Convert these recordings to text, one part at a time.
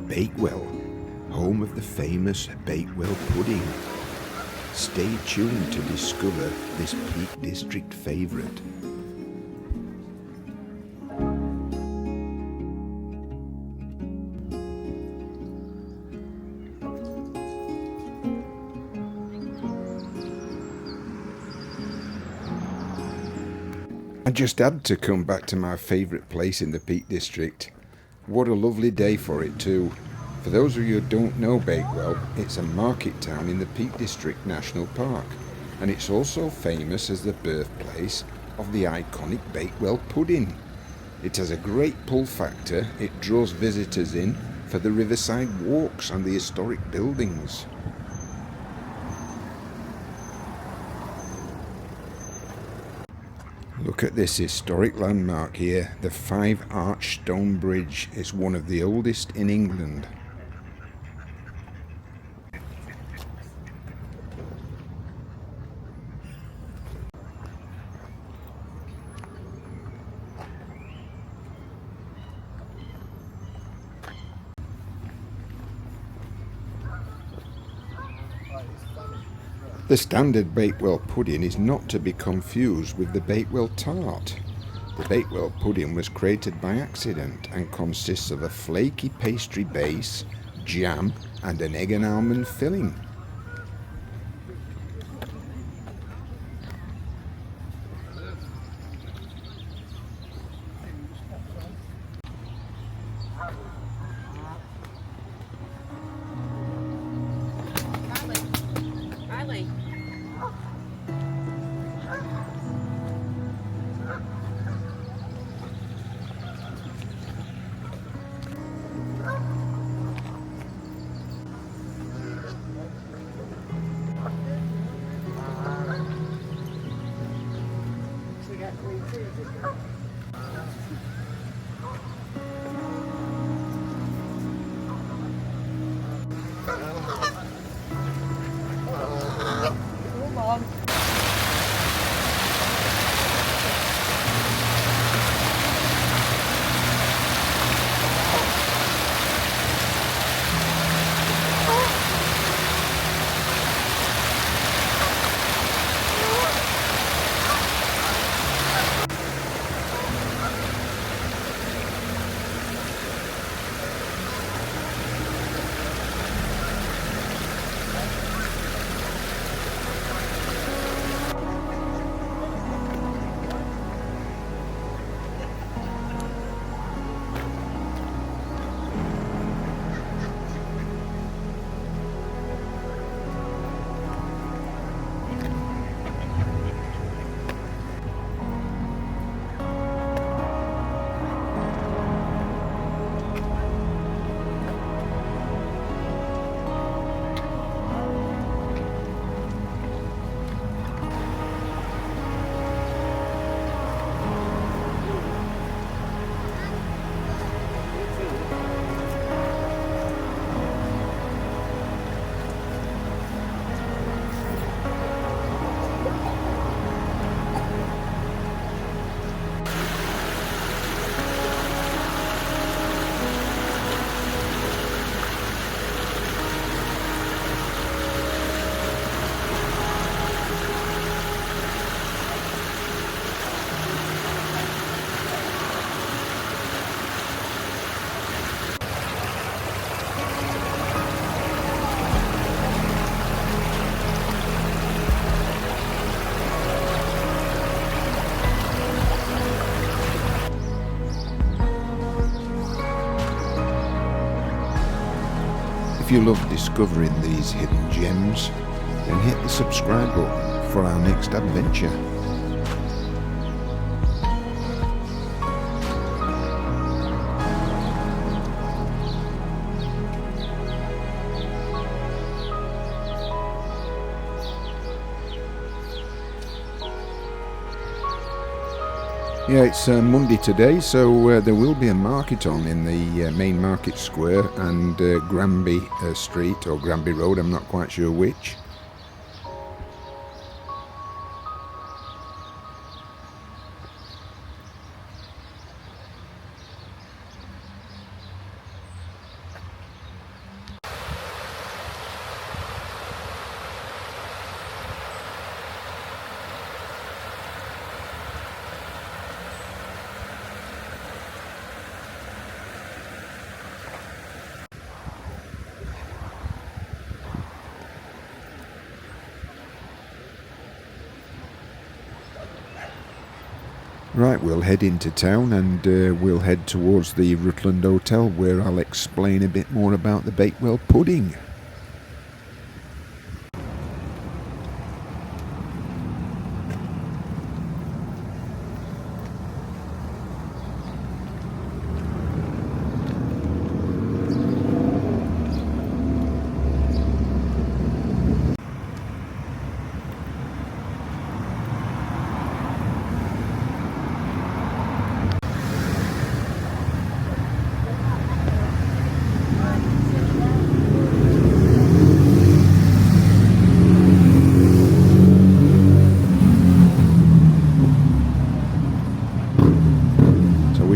Bakewell, home of the famous Bakewell Pudding. Stay tuned to discover this Peak District favourite. I just had to come back to my favourite place in the Peak District. What a lovely day for it too. For those of you who don't know Bakewell, it's a market town in the Peak District National Park, and it's also famous as the birthplace of the iconic Bakewell Pudding. It has a great pull factor. It draws visitors in for the riverside walks and the historic buildings. Look at this historic landmark here. The 5-arch stone bridge is one of the oldest in England. The standard Bakewell pudding is not to be confused with the Bakewell tart. The Bakewell pudding was created by accident and consists of a flaky pastry base, jam and an egg and almond filling. If you love discovering these hidden gems, then hit the subscribe button for our next adventure. Yeah, it's Monday today, so there will be a market on in the main market square and Granby Street or Granby Road, I'm not quite sure which. Right, we'll head into town and we'll head towards the Rutland Hotel, where I'll explain a bit more about the Bakewell Pudding.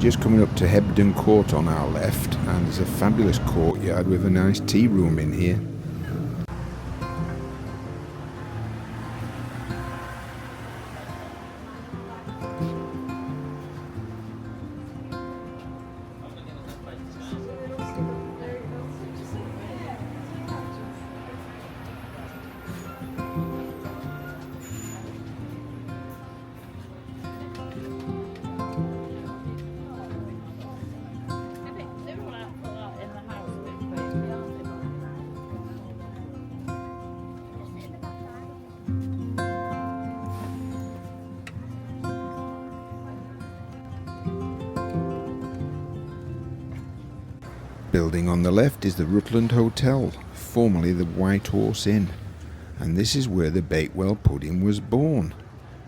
Just coming up to Hebden Court on our left, and there's a fabulous courtyard with a nice tea room in here. Building on the left is the Rutland Hotel, formerly the White Horse Inn, and this is where the Bakewell pudding was born,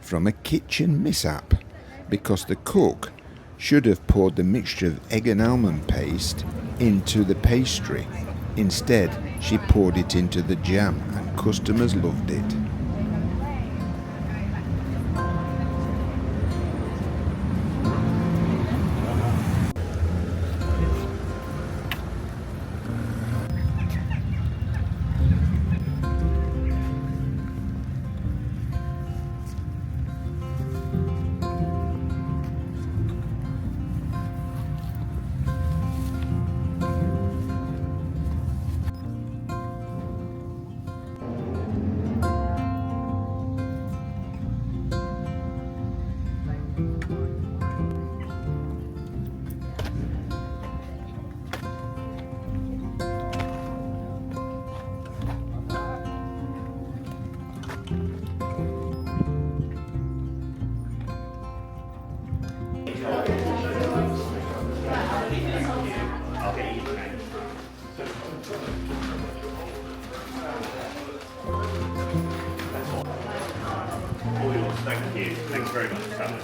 from a kitchen mishap, because the cook should have poured the mixture of egg and almond paste into the pastry. Instead, she poured it into the jam, and customers loved it. Thank you. Thanks very much for coming.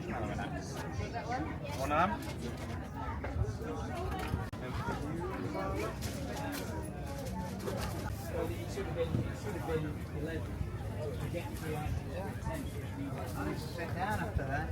marshmallow in it. One of them? Sit down after that.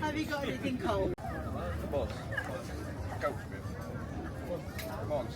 Have you got anything cold? Boss. Go for it. Come on.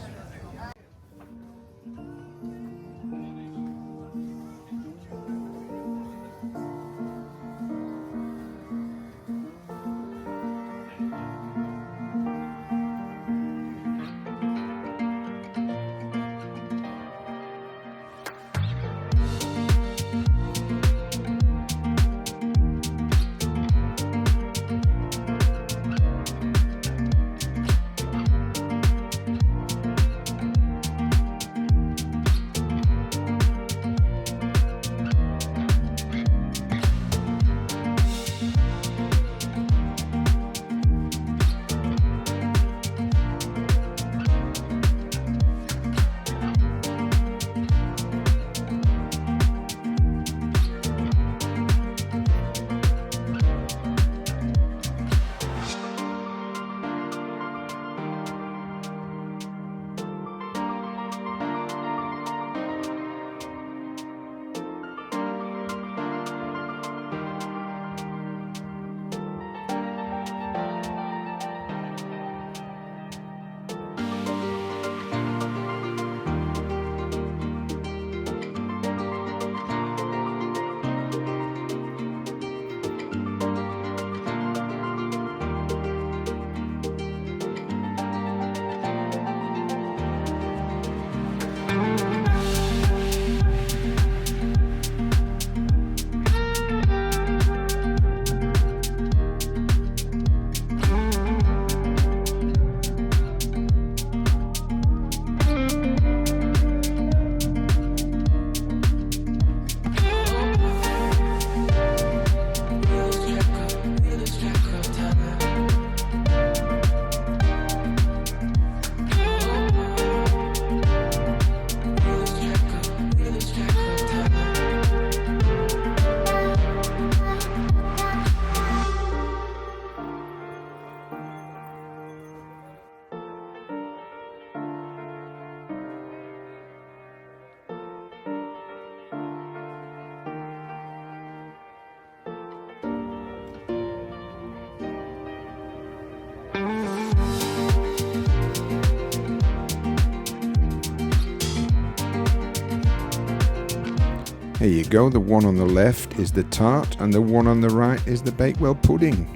Here you go, the one on the left is the tart and the one on the right is the Bakewell pudding.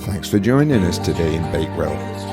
Thanks for joining us today in Bakewell.